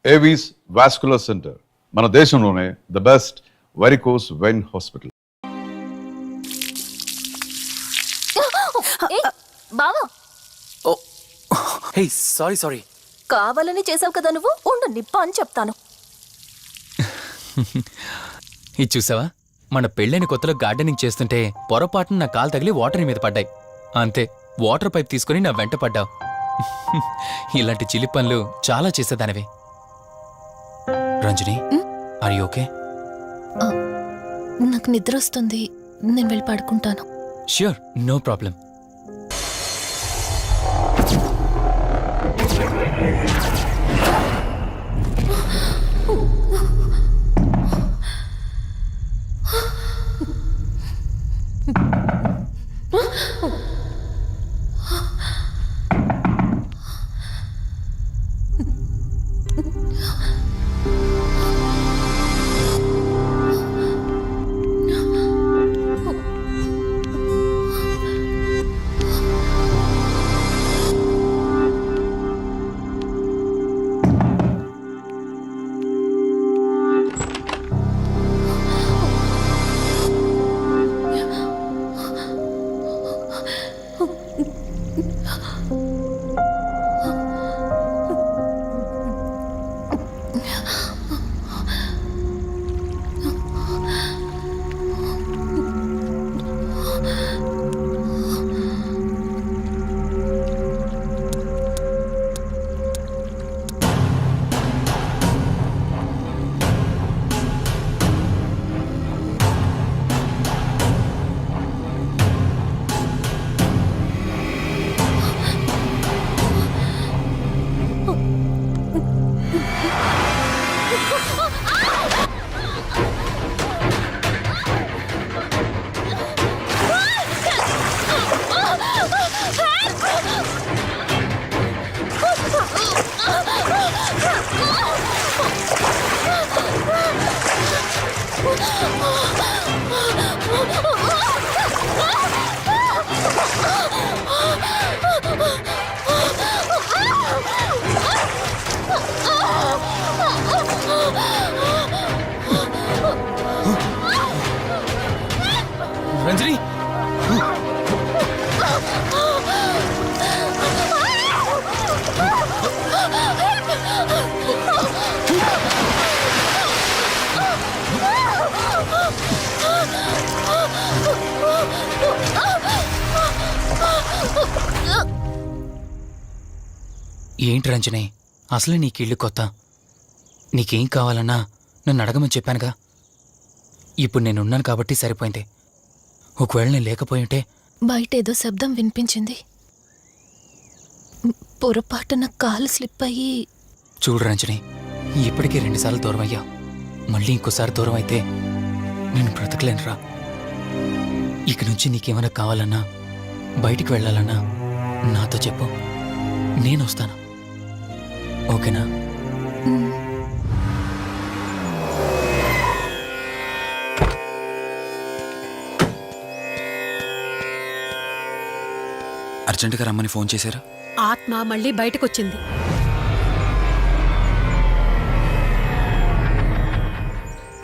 Avis vascular centre మన దేశంలోనే the best varicose vein hospital. బావా ఓ హే సారీ కావాలని చేసావు కదా నువ్వు. ఉండు నిప్ప అని చెప్తాను. ఇది చూసావా, మన పెళ్ళైన కొత్తలో గార్డెనింగ్ చేస్తుంటే పొరపాటున నా కాలు తగిలి వాటర్ మీద పడ్డాయి. అంతే, వాటర్ పైప్ తీసుకుని నా వెంట పడ్డావు. ఇలాంటి చిలి పనులు చాలా చేసేదానివి. Ranjani, are you okay? నాకు నిద్ర వస్తుంది, నేను వెళ్ళి పడుకుంటాను. Sure, no problem. రంజని, ఏంటి రంజని, అసలే నీకిళ్ళు కొత్త. నీకేం కావాలన్నా నన్ను అడగమని చెప్పానుగా. ఇప్పుడు నేనున్నాను కాబట్టి సరిపోయింది. ఒకవేళ నేను లేకపోయింటే బయట ఏదో శబ్దం వినిపించింది. పొరపాటున కాలు స్లిప్ అయ్యి. చూడు రంజని, ఇప్పటికే 2 సార్లు దూరం అయ్యా. మళ్ళీ ఇంకోసారి దూరం అయితే నేను బ్రతకలేనురా. ఇక నుంచి నీకేమైనా కావాలన్నా, బయటికి వెళ్ళాలన్నా నాతో చెప్పు, నేను వస్తాను. ఓకేనా? అర్జెంటుగా రమ్మని ఫోన్ చేశారు. ఆత్మ మళ్ళీ బయటకొచ్చింది.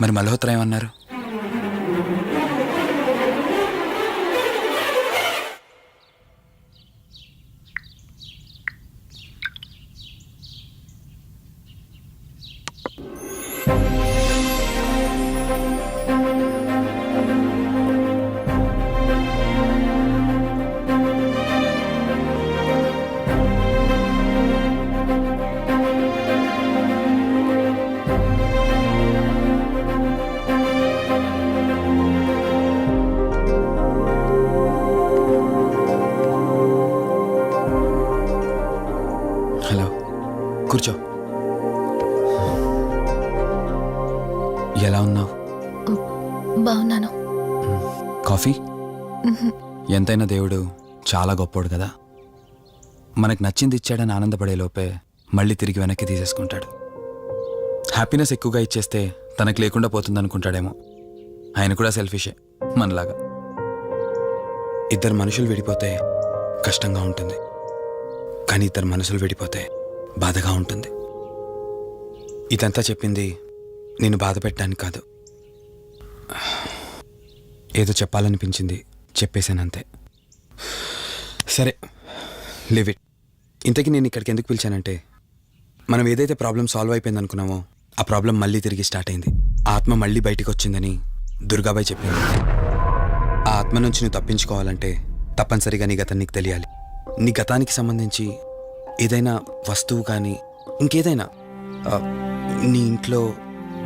మరి మల్హోత్రా ఏమన్నారు? కూర్చో. ఎలా ఉన్నావు? బాగున్నాను. కాఫీ? ఎంతైనా దేవుడు చాలా గొప్పోడు కదా. మనకు నచ్చింది ఇచ్చాడని ఆనందపడే లోపే మళ్ళీ తిరిగి వెనక్కి తీసేసుకుంటాడు. హ్యాపీనెస్ ఎక్కువగా ఇచ్చేస్తే తనకు లేకుండా పోతుందనుకుంటాడేమో. ఆయన కూడా సెల్ఫిషే మనలాగా. ఇద్దరు మనుషులు విడిపోతే కష్టంగా ఉంటుంది, కానీ ఇద్దరు మనసులు విడిపోతే బాధగా ఉంటుంది. ఇదంతా చెప్పింది నేను బాధ పెట్టడానికి కాదు. ఏదో చెప్పాలనిపించింది, చెప్పేశానంతే. సరే, లివ్ ఇట్. ఇంతకీ నేను ఇక్కడికి ఎందుకు పిలిచానంటే, మనం ఏదైతే ప్రాబ్లం సాల్వ్ అయిపోయింది అనుకున్నామో ఆ ప్రాబ్లం మళ్ళీ తిరిగి స్టార్ట్ అయింది. ఆ ఆత్మ మళ్ళీ బయటికి వచ్చిందని దుర్గాబాయ్ చెప్పింది. ఆ ఆత్మ నుంచి నువ్వు తప్పించుకోవాలంటే తప్పనిసరిగా నీ గతం నీకు తెలియాలి. నీ గతానికి సంబంధించి ఏదైనా వస్తువు కానీ ఇంకేదైనా నీ ఇంట్లో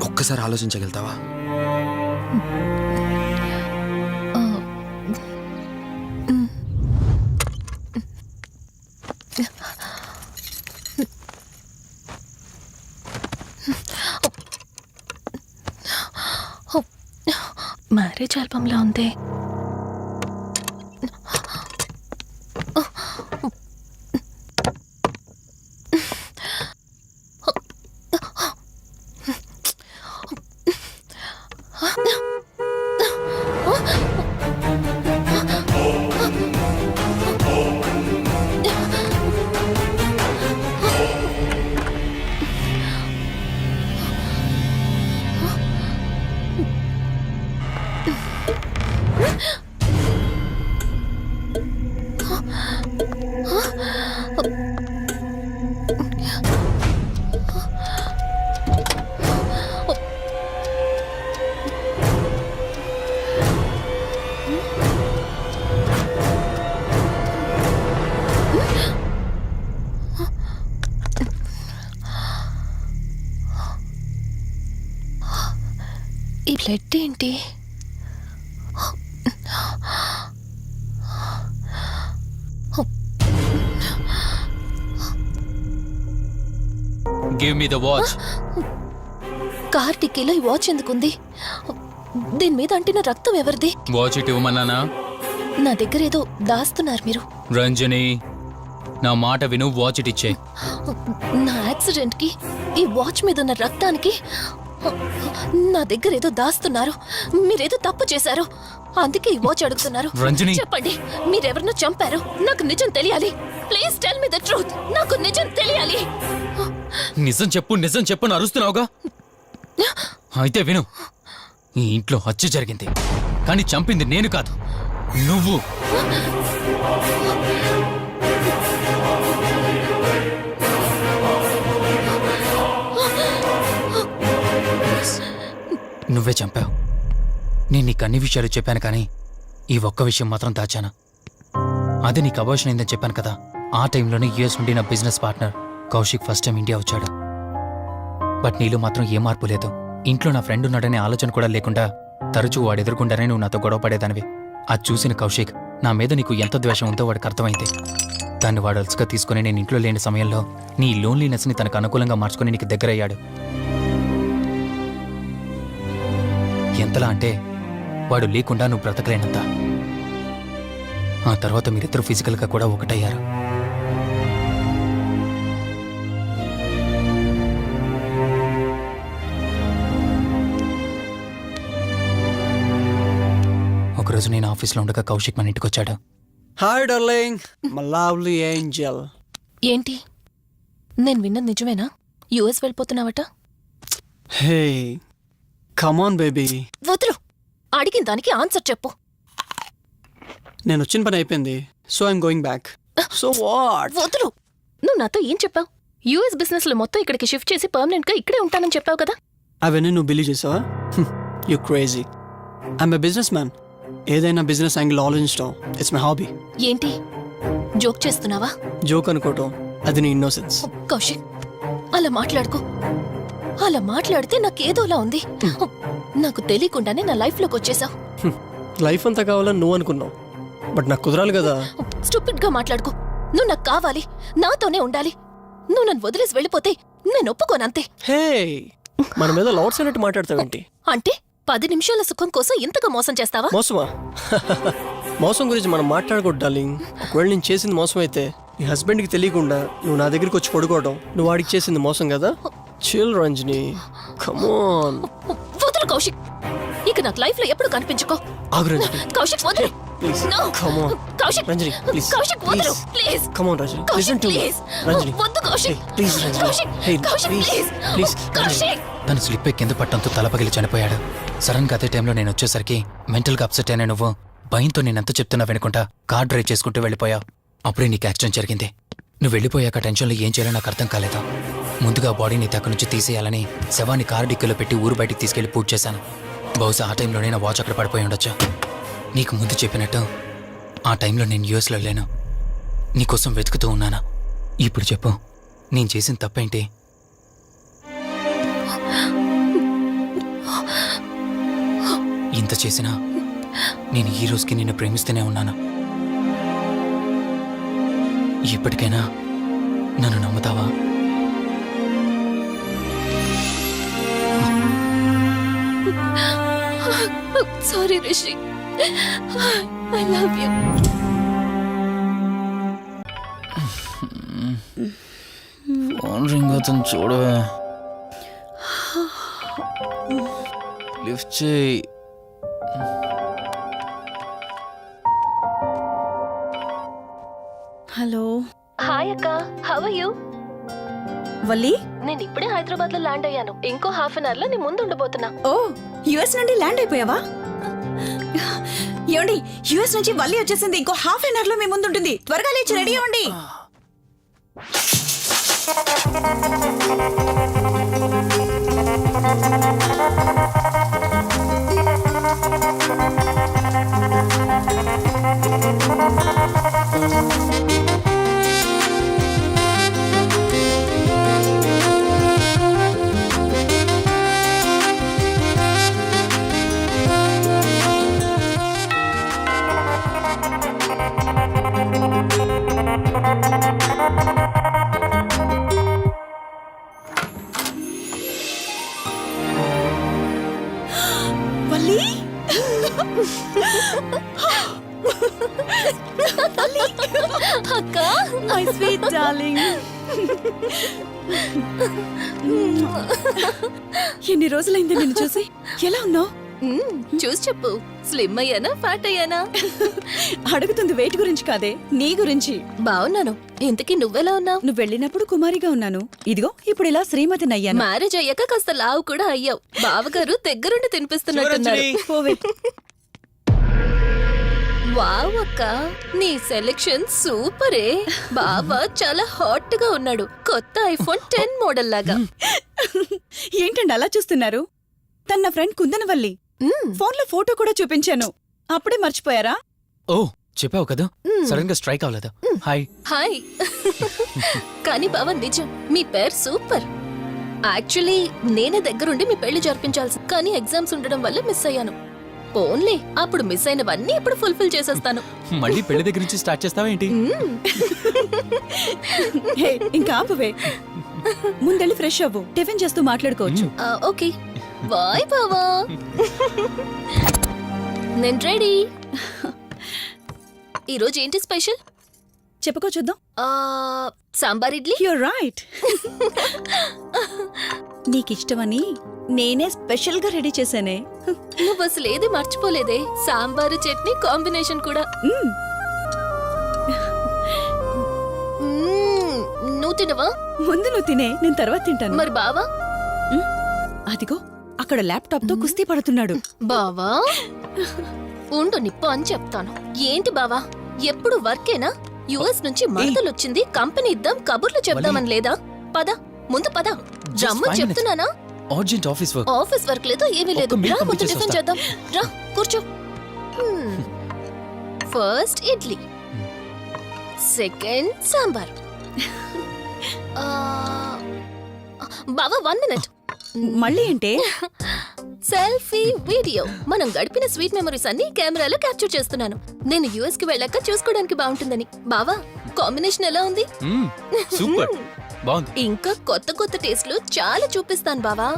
ఒక్కసారి ఆలోచించగలుగుతావా? మ్యారేజ్ ఆల్బంలా ఉంది. ఈ బ్లడ్ ఏంటి? Give me the watch. Car టిక్కీలో ఈ వాచ్ ఎందుకుంది? దీని మీద అంటిన రక్తం ఎవరిది? వాచ్ ఇటు ఇవ్వమన్నానా? నా దగ్గర ఏదో దాస్తున్నారు మీరు. రంజని, నా మాట విను, వాచ్ ఇటు ఇచ్చే. నా యాక్సిడెంట్ కి ఈ వాచ్ మీద ఉన్న రక్తానికి నా దగ్గర ఏదో దాస్తున్నారు. మీరేదో తప్పు చేశారు, అందుకే ఈ వాచ్ అడుగుతున్నారు. రంజని, చెప్పండి, మీరెవరినో చంపారు. నాకు నిజం తెలియాలి. Please tell me the truth. నాకు నిజం తెలియాలి. నిజం చెప్పు, నిజం చెప్పు అని అరుస్తున్నావుగా. అయితే విను, ఈ ఇంట్లో హత్య జరిగింది, కానీ చంపింది నేను కాదు, నువ్వు. నువ్వే చంపావు. నేను నీకు అన్ని విషయాలు చెప్పాను, కానీ ఈ ఒక్క విషయం మాత్రం దాచాను. అదే నీకు అబార్షన్ అయిందని చెప్పాను కదా. ఆ టైంలోనే యూఎస్ నుండి నా business partner Kaushik first time India వచ్చాడు. బట్ నీలో మాత్రం ఏ మార్పు లేదు. ఇంట్లో నా ఫ్రెండ్ ఉన్నాడనే ఆలోచన కూడా లేకుండా తరచూ వాడు ఎదుర్కొంటానే నువ్వు నాతో గొడవ పడేదానివి. అది చూసిన కౌశిక్ నా మీద నీకు ఎంత ద్వేషం ఉందో వాడికి అర్థమైంది. దాన్ని వాడు అలసుగా తీసుకుని నేను ఇంట్లో లేని సమయంలో నీ లోన్లీనెస్ని తనకు అనుకూలంగా మార్చుకుని నీకు దగ్గరయ్యాడు. ఎంతలా అంటే వాడు లేకుండా నువ్వు బ్రతకలేనంత. ఆ తర్వాత మీరిద్దరు ఫిజికల్గా కూడా ఒకటయ్యారు. ఒకరోజు నేను ఆఫీస్లో ఉండగా కౌశిక్ మన ఇంటికి వచ్చాడు. Hi darling, my lovely angel. ఏంటి, నేను విన్నది నిజమేనా? యుఎస్ వెళ్ళిపోతున్నావట? Hey come on baby. వదులు, అడిగిన దానికి ఆన్సర్ చెప్పు. నేను వచ్చిన పని అయిపోయింది, so I'm going back. So what? వదులు. నువ్వు నాతో ఏం చెప్పావు? యుఎస్ బిజినెస్ లో మొత్తం ఇక్కడికి షిఫ్ట్ చేసి పర్మనెంట్ గా ఇక్కడే ఉంటానని చెప్పావు కదా. అవన్నీ నువ్వు బిలీవ్ చేసావా? You crazy. I'm a business man. ఏదైనా బిజినెస్ యాంగిల్ ఆలోచించడం ఇట్స్ మై హాబీ. ఏంటి, జోక్ చేస్తున్నావా? జోక్ అనుకోవటం అది నీ ఇన్నోసెన్స్. కౌశిక్, అలా మాట్లాడుకో. అలా మాట్లాడితే నాకేదోలా ఉంది. నాకు తెలియకుండానే నా లైఫ్ లోకి వచ్చేసావు. లైఫ్ అంతా కావాలని నువ్వు అనుకున్నావు, బట్ నాకు కుదరాలి కదా. స్టూపిడ్ గా మాట్లాడుకో. నువ్వు నాకు కావాలి, నాతోనే ఉండాలి. నువ్వు నన్ను వదిలేసి వెళ్ళిపోతే నేను ఒప్పుకోనంతే. హే, మన మీద లవర్స్ అన్నట్టు మాట్లాడతావేంటి? అంటే 10 నిమిషాల సుఖం కోసం ఇంతగా మోసం చేస్తావా? మోసమా? మోసం గురించి మనం మాట్లాడకూడదు డార్లింగ్. ఒకవేళ నేను చేసింది మోసం అయితే నీ హస్బెండ్కి తెలియకుండా నువ్వు నా దగ్గరికి వచ్చి పడుకోవడం నువ్వు వాడికి చేసింది మోసం కదా. Chill Ranjani, come on. వదులు కౌశిక్, ఇక నాకు లైఫ్ లో ఎప్పుడు కనిపించుకో. ఆగు రంజని. కౌశిక్ వదులు. Please No. Come on Kaushik Ranjani please Kaushik వదలు please come on Ranjani Kaushik listen to me please Ranjani వద్దు Kaushik please Ranjani Kaushik hey Kaushik please please please Kaushik తను స్లిప్ అయి కింద పట్టడంతో తల పగిలి చనిపోయాడు. సడన్ గా అదే టైంలో నేను వచ్చేసరికి మెంటల్ గా అప్సెట్ అయినా నువ్వు భయంతో నేనెంత చెప్తున్నా వినుకుంటా కార్ డ్రైవ్ చేసుకుంటూ వెళ్ళిపోయావు. అప్పుడే నీకు యాక్సిడెంట్ జరిగింది. నువ్వు వెళ్ళిపోయాక టెన్షన్లో ఏం చేయాలో నాకు అర్థం కాలేదు. ముందుగా బాడీని అక్కడి నుంచి తీసేయాలని శవాన్ని కారు డిక్కీలో పెట్టి ఊరు బయటికి తీసుకెళ్లి పూజ చేశాను. బహుశా ఆ టైంలోనే నా వాచ్ అక్కడ పడిపోయి ఉండొచ్చు. నీకు ముందు చెప్పినట్టు ఆ టైంలో నేను యూఎస్లో లేను. నీకోసం వెతుకుతూ ఉన్నాను. ఇప్పుడు చెప్పు, నేను చేసిన తప్పేంటి? ఇంత చేసినా నేను ఈ రోజుకి నిన్ను ప్రేమిస్తూనే ఉన్నాను. ఇప్పటికైనా నన్ను నమ్ముతావా? Sorry Rishi, I love you. Phone ring అవుతుంది చూడవే. లిఫ్ట్ చేయి. హలో హాయ్ అక్క, హౌ ఆర్ యూ? వల్లి. నేను ఇప్పుడే హైదరాబాద్ లో ల్యాండ్ అయ్యాను. ఇంకో హాఫ్ అన్ అవర్ లో నీ ముందు ఉండబోతున్నా. ఓ, యుఎస్ నుండి ల్యాండ్ అయిపోయావా? ఏమండి, యుఎస్ నుంచి వల్లి వచ్చేసింది. ఇంకో హాఫ్ అన్ అవర్ లో మీ ముందు ఉంటుంది. త్వరగా లేచి రెడీ అవ్వండి. వల్లి, అక్క, మై స్వీట్ డార్లింగ్. ఎన్ని రోజులైంది నిన్ను చూసి. ఎలా ఉన్నావు? చూసి చెప్పు, స్లిమ్ అయ్యానా ఫ్యాట్ అయ్యానా? అడుగుతుంది వెయిట్ గురించి కాదే, నీ గురించి. బాగున్నాను. ఇంతకీ నువ్వెలా ఉన్నావు? నువ్వు వెళ్ళినప్పుడు కుమారిగా ఉన్నాను. ఇదిగో ఇప్పుడు ఇలా శ్రీమతిని అయ్యాను. మ్యారేజ్ అయ్యాక కాస్త లావు కూడా అయ్యావు. బావగారు దగ్గరుండి తినిపిస్తున్నట్టున్నారు. పోవే. వావ్ అక్క, నీ సెలెక్షన్ సూపరే. బావ చాలా హాట్ గా ఉన్నాడు. కొత్త ఐఫోన్ 10 మోడల్ లాగా. ఏంటండి అలా చూస్తున్నారు? తన నా ఫ్రెండ్ కుందనవల్లి. ఫోన్ లో ఫోటో కూడా చూపించాను. అప్పుడే మర్చిపోయారా? ఓ, చెప్పావు కదా, సడన్ గా స్ట్రైక్ అవ్వలేదు. హాయ్. హాయ్. కానీ బావ నిజం, మీ పేరు సూపర్. యాక్చువల్లీ నేనే దగ్గరుండి మీ పెళ్లి జరిపించాల్సి, కానీ ఎగ్జామ్స్ ఉండడం వల్ల మిస్ అయ్యాను. పోన్లే, అప్పుడు మిస్ అయినవన్నీ ఇప్పుడు ఫుల్ఫిల్ చేసేస్తాను. మళ్ళీ పెళ్లి దగ్గర నుంచి స్టార్ట్ చేస్తావా ఏంటి? హే, ఇంకా ఆపువే. ముందెళ్ళి ఫ్రెష్ అవ్వు. టిఫిన్ చేస్తూ మాట్లాడుకోవచ్చు. ఓకే బాయ్ బావా. నేను రెడీ. ఈరోజు ఏంటి స్పెషల్? చెప్పుకో చూద్దాం. సాంబార్ ఇడ్లీ. You're right. నీకిష్టమని నేనే స్పెషల్ గా రెడీ చేశానే. నువ్వు అసలు ఏది మర్చిపోలేదే. సాంబారు చట్నీ కాంబినేషన్ కూడా. నువ్వు తినవా? ముందు నువ్వు తినే, నేను తర్వాత తింటాను. మరి బావా? అదిగో అక్కడ ల్యాప్టాప్ తో కుస్తీ పడుతున్నాడు. బావా ఉండు, నిప్పు అని చెప్తాను. ఏంటి బావా, ఎప్పుడు వర్కేనా? యుఎస్ నుంచి మరదలొచ్చింది, కంపెనీ ఇద్దాం, కబుర్లు చెప్దామని లేదా? పద ముందు పద. రమ్ము చెప్తున్నానా? Urgent office work. Office work లేదు, ఏమీ లేదు. ఒక్క meal రా, ముందు complete టిఫిన్ చేసేస్తా. చేద్దాం. రా కూర్చో. First idli, second sambar. బావా 1 మినిట్. మళ్ళీ ఏంటే? Selfie video. మనం గడిపిన స్వీట్ మెమరీస్ అన్ని కెమెరాలో క్యాప్చర్ చేస్తున్నాను. నేను యుఎస్ కి వెళ్ళాక చూసుకోవడానికి బాగుంటుందని. బావా, కాంబినేషన్ ఎలా ఉంది? సూపర్, బాగుంది. ఇంకా కొత్త కొత్త టేస్ట్లు చాలా చూపిస్తాను బావా.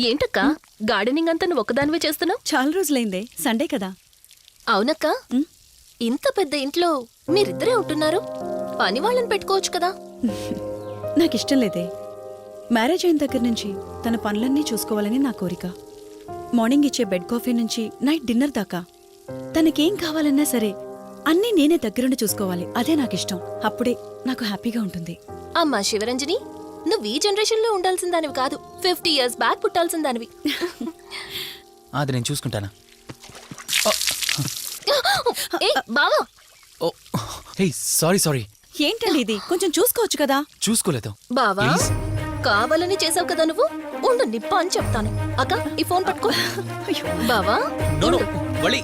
ఏంటక్క, గార్డెనింగ్ అంతా నువ్వు ఒక్కదానివే చేస్తున్నావు? చాలా రోజులైందే, సండే కదా. అవునక్క, ఇంత పెద్ద ఇంట్లో మీరిద్దరే ఉంటున్నారు. పని వాళ్ళని పెట్టుకోవచ్చు కదా. నాకిష్టం లేదే. మ్యారేజ్ అయిన దగ్గర నుంచి తన పనులన్నీ చూసుకోవాలని నా కోరిక. మార్నింగ్ ఇచ్చే బెడ్ కాఫీ నుంచి నైట్ డిన్నర్ దాకా తనకేం కావాలన్నా సరే అన్నీ నేనే దగ్గరుండి చూసుకోవాలి. అదే నాకిష్టం. అప్పుడే నాకు హ్యాపీగా ఉంటుంది. అమ్మా శివరంజని, నువ్వు ఈ జనరేషన్ లో ఉండాల్సిన దానివి కాదు, 50 years బ్యాక్ పుట్టాల్సిన దానివి. అది నేను చూసుకుంటానా? ఏ బావా, ఓ హే సారీ సారీ, ఏంటండి ఇది? కొంచెం చూసుకోవచ్చు కదా. చూసుకోలేదు. బావా Please. కావాలని చేసావు కదా నువ్వు. ఉండు నిప్ప అని చెప్తాను. అక్క ఈ ఫోన్ పట్టుకో. బావా నో నో వలి,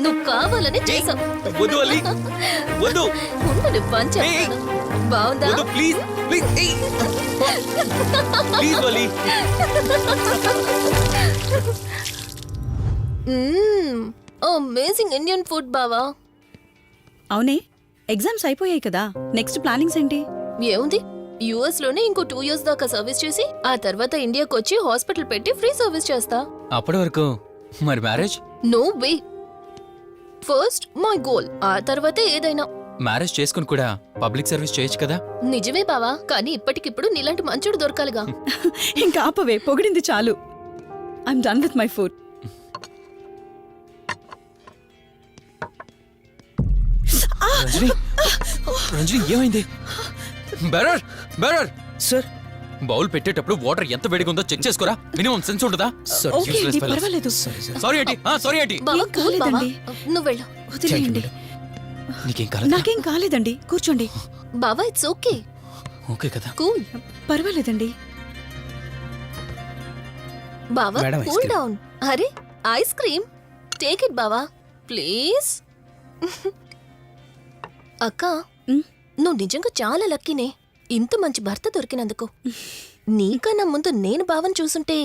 నువ్వు కావాలని చేసావు. వద్దు వలి, వద్దు ఉండు నిప్ప అని చెప్తాను. బావుందా? వద్దు ప్లీజ్ ప్లీజ్, ప్లీజ్ వలి. అమేజింగ్ ఇండియన్ ఫుడ్ బావా. అవునే, ఎగ్జామ్స్ అయిపోయాయి కదా. నెక్స్ట్ ప్లానింగ్స్ ఏంటి? ఏముంది, యుఎస్ లోనే ఇంకో 2 years దాకా సర్వీస్ చేసి ఆ తర్వాత ఇండియాకి వచ్చి హాస్పిటల్ పెట్టి ఫ్రీ సర్వీస్ చేస్తా. అప్పటి వరకు మరి marriage? No way. First my goal, ఆ తర్వాతే ఏదైనా. మ్యారేజ్ చేసుకుని కూడా పబ్లిక్ సర్వీస్ చేయొచ్చు కదా. నిజమే బావా, కానీ ఇప్పటికిప్పుడు నీలాంటి మంచుడు దొరకాలిగా. ఇంకా ఆపవే, పొగిడింది చాలు. I'm done with my food. Ranjani, Ranjani ఏమైంది? బెరర్ బెరర్ సార్ బౌల్ పెట్టేటప్పుడు వాటర్ ఎంత వేడిగా ఉందో చెక్ చేసుకోరా. మినిమం సెన్స్ ఉంటుందా? ఓకే అండి, పర్వాలేదు. సారీ ఏంటి, సారీ ఏంటి. బావా ఏం కూల్ బావా, కాలేదండి. నువ్వు వెళ్ళు. వదిలేయండి. నీకేం కాలేదు? నాకేం కాలేదండి, కూర్చోండి. బావా ఇట్స్ ఓకే, ఓకే కదా. కూల్. పర్వాలేదండి. బావా Madam, ice cool cream. Down. అరే ఐస్ క్రీమ్, టేక్ ఇట్ బావా ప్లీజ్. అక్క ఉమ్, నువ్వు నిజంగా చాలా లక్కీనే, ఇంత మంచి భర్త దొరికినందుకు. నీకన్నా ముందు నేను బావని చూసుంటే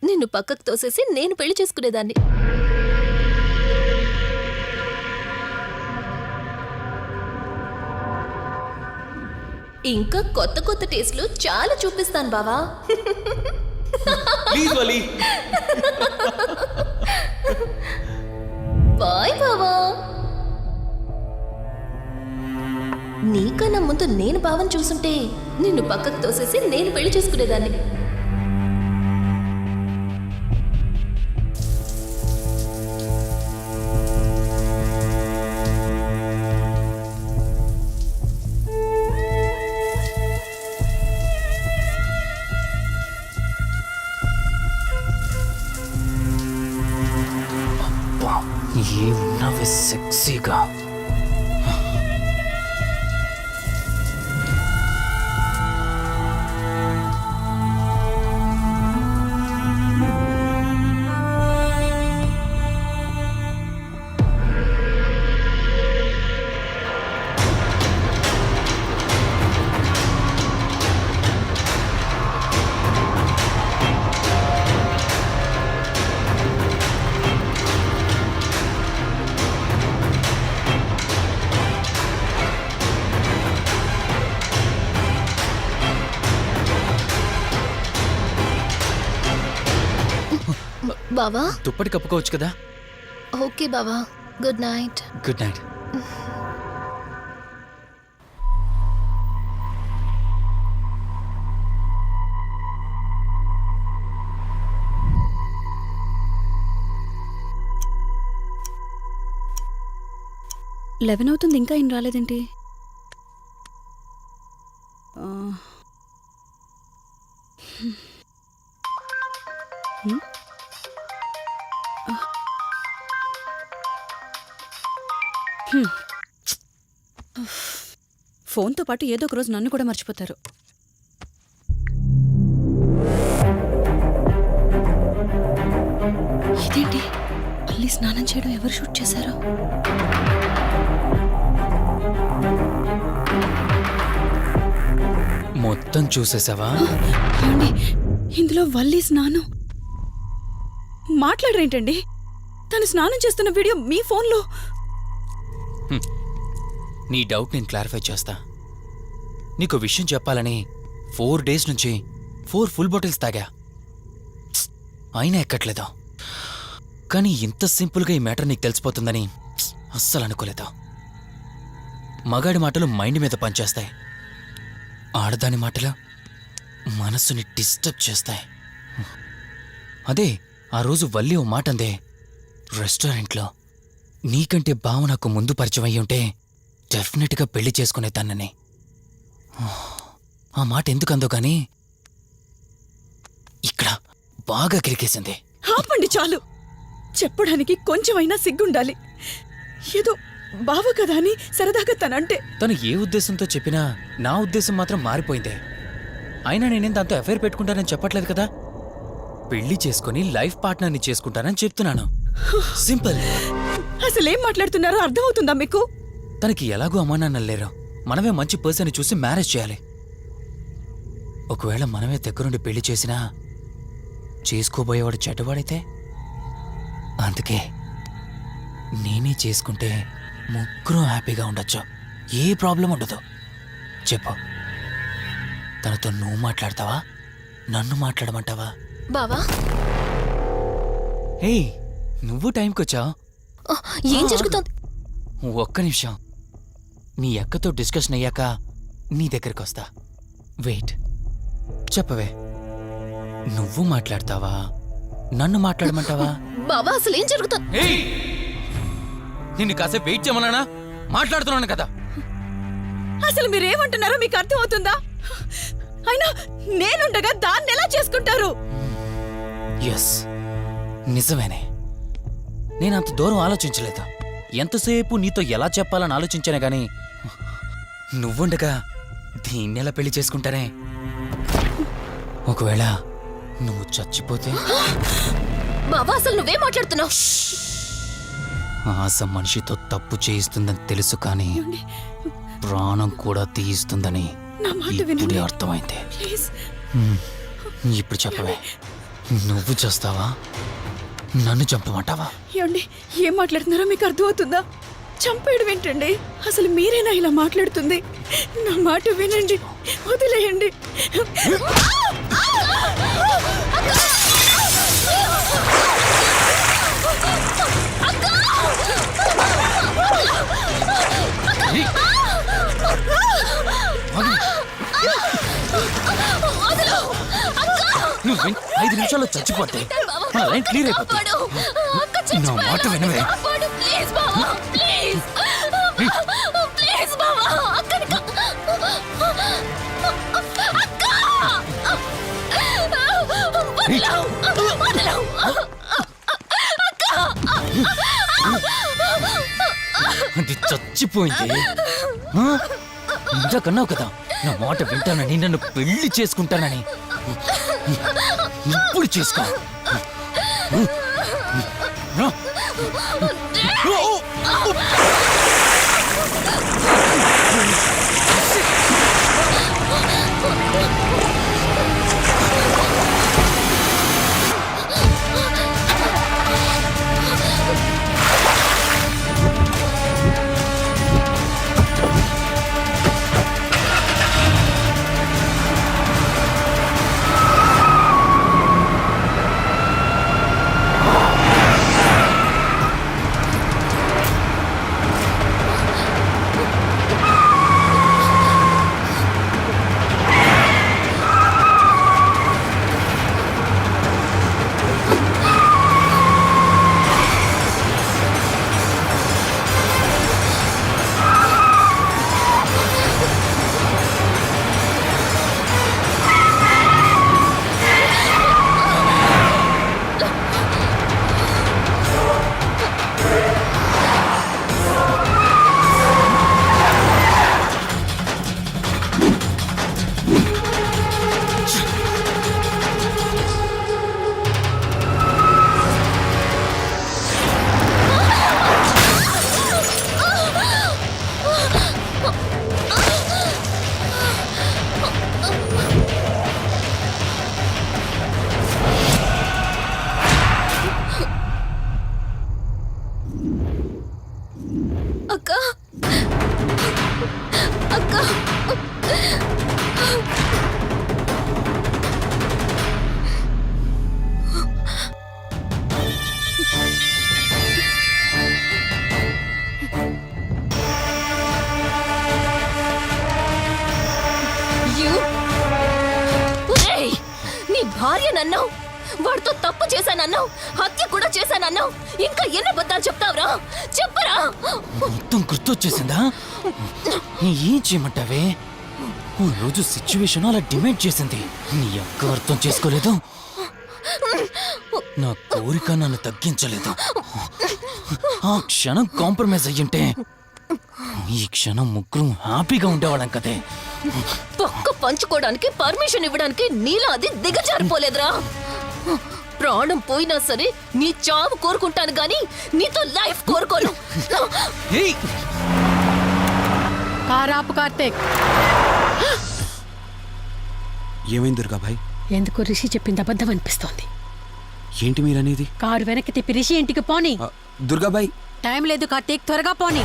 నిన్ను పక్కకు తోసేసి నేను పెళ్లి చేసుకునేదాన్ని. ఇంకా కొత్త కొత్త టేస్ట్లు చాలా చూపిస్తాను బావా. Please Vali. బాయ్ బావా. నీకన్నా ముందు నేను బావని చూసుంటే నిన్ను పక్కకు తోసేసి నేను పెళ్లి చేసుకునేదాన్ని. ఏమున్నావే సెక్సీగా. బావా దుప్పటి కప్పుకోవచ్చు కదా. ఓకే బావా, good night. Good night. Eleven అవుతుంది, ఇంకా ఏం రాలేదేంటి? ఆ, హ్మ్. హ్మ్. ఫోన్తో పాటు ఏదో ఒక రోజు నన్ను కూడా మర్చిపోతారు. ఇదేంటి, మళ్ళీ స్నానం చేయడం ఎవరు షూట్ చేశారో? మొత్తం చూసేసావా? ఏమండి, ఇందులో వల్లి స్నానం మాట్లాడరేంటండి? తను స్నానం చేస్తున్న వీడియో మీ ఫోన్లో. నీ డౌట్ నేను క్లారిఫై చేస్తా. నీకు విషయం చెప్పాలని 4 days నుంచి 4 full bottles తాగా, అయినా ఎక్కట్లేదు. కానీ ఇంత సింపుల్గా ఈ మ్యాటర్ నీకు తెలిసిపోతుందని అస్సలు అనుకోలేదు. మగాడి మాటలు మైండ్ మీద పనిచేస్తాయి. ఆడదాని మాటలు మనస్సుని డిస్టర్బ్ చేస్తాయి. అదే ఆ రోజు వల్లి ఓ మాట అందే రెస్టారెంట్లో, నీకంటే బావ నాకు ముందు పరిచయం అయ్యి ఉంటే డెఫినెట్గా పెళ్లి చేసుకునేదాన్నని. ఆ మాట ఎందుకందో గాని ఇక్కడ బాగా కిరికేసింది. ఆపండి చాలు. చెప్పడానికి కొంచెమైనా సిగ్గుండాలి. ఏదో బావ కదా అని సరదాగా తనంటే తను ఏ ఉద్దేశంతో చెప్పినా నా ఉద్దేశం మాత్రం మారిపోయిందే. అయినా నేనేం దాంతో అఫైర్ పెట్టుకుంటానని చెప్పట్లేదు కదా. పెళ్లి చేసుకుని లైఫ్ పార్ట్నర్ని చేసుకుంటానని చెప్తున్నాను. సింపుల్. అసలేం మాట్లాడుతున్నారో అర్థమవుతుందా మీకు? తనకి ఎలాగో అమ్మా నాన్నలు లేరు. మనమే మంచి పర్సన్ చూసి మ్యారేజ్ చేయాలి. ఒకవేళ మనమే దగ్గరుండి పెళ్లి చేసినా చేసుకోబోయేవాడు చెడ్డవాడైతే, అందుకే నేనే చేసుకుంటే ముగ్గురం హ్యాపీగా ఉండొచ్చు. ఏ ప్రాబ్లం ఉండదు. చెప్పు, తనతో నువ్వు మాట్లాడతావా, నన్ను మాట్లాడమంటావా? బావా హే, నువ్వు టైంకొచ్చావు. ఏం జరుగుతోంది? ఒక్క నిమిషం. నీ అక్కతో డిస్కషన్ అయ్యాక నీ దగ్గరికి వస్తా. వెయిట్. చెప్పవే, నువ్వు మాట్లాడతావా, నన్ను మాట్లాడమంటావా? బావా అసలు ఏం జరుగుతోంది? నిన్ను కాసేపు వెయిట్ చేయమన్నానా? మాట్లాడుతున్నాను కదా. అసలు మీరేమంటున్నారో మీకు అర్థమవుతుందా? అయినా నేనుండగా దాన్ని ఎలా చేసుకుంటారు? ఎస్, నిజమేనే. నేనంత దూరం ఆలోచించలేదు. ఎంతసేపు నీతో ఎలా చెప్పాలని ఆలోచించానే గాని నువ్వుండగా దీన్నెలా పెళ్లి చేసుకుంటానే? ఒకవేళ నువ్వు చచ్చిపోతే? బావా అసలు నువ్వేం మాట్లాడుతున్నావు? ఆశ మనిషితో తప్పు చేయిస్తుందని తెలుసు, కానీ ప్రాణం కూడా తీయిస్తుందని నా మాట ఇప్పుడే వినండి. అర్థమైంది. ప్లీజ్. ఇప్పుడు చెప్పవే, నువ్వు చేస్తావా, నన్ను చంపమంటావా? ఏమండి, ఏం మాట్లాడుతున్నారో మీకు అర్థమవుతుందా? చంపేయడం ఏంటండి? అసలు మీరేనా ఇలా మాట్లాడుతుంది? నా మాట వినండి, వదిలేయండి. నువ్వు 5 నిమిషాల్లో చచ్చిపోతే మన లైన్ క్లియర్ అయిపోతుంది. నా మాట వినవే. ప్లీజ్ బావా, ప్లీజ్ ప్లీజ్ బావా, అక్కని అది చచ్చిపోయింది. ఇంతకన్నావు కదా నా మాట వింటానని, నన్ను పెళ్లి చేసుకుంటానని. ఇప్పుడు చేసుకో. అక్క అక్క You భార్యనన్నావు, వాడితో తప్పు చేశానన్నావు, హత్య కూడా చేశానన్నావు. ఇంకా ఎన్ని అబద్ధాలు చెప్తావురా? చెప్పరా? మొత్తం గుర్తొచ్చేసిందా? ఏం చేయమంటావే? ఓ రోజు సిచ్యువేషన్ అలా డిమాండ్ చేసింది. నీ అక్క అర్థం చేసుకోలేదు. నా కోరిక నన్ను తగ్గించలేదు. ఆ క్షణం కాంప్రమైజ్ అయ్యుంటే ఈ క్షణం ముగ్గురు హ్యాపీగా ఉండేవాళ్ళం కదే. పక్క పంచుకోవడానికి పర్మిషన్ ఇవ్వడానికి నీలా అది దిగజారిపోలేదురా. ప్రాణం పోయినా సరే నీ చావు కోరుకుంటాను గాని నీతో లైఫ్ కోరుకోను. ఏయ్! కారాపు కార్తీక్. ఏమైంది దుర్గాభాయ్? ఎందుకు రిషి చెప్పింది అబద్ధం అనిపిస్తోంది. ఏంటి మీరనేది? కారు వెనక్కి తిప్పి రిషి ఇంటికి పోని. దుర్గాభాయ్ టైం లేదు కార్తీక్, త్వరగా పోని.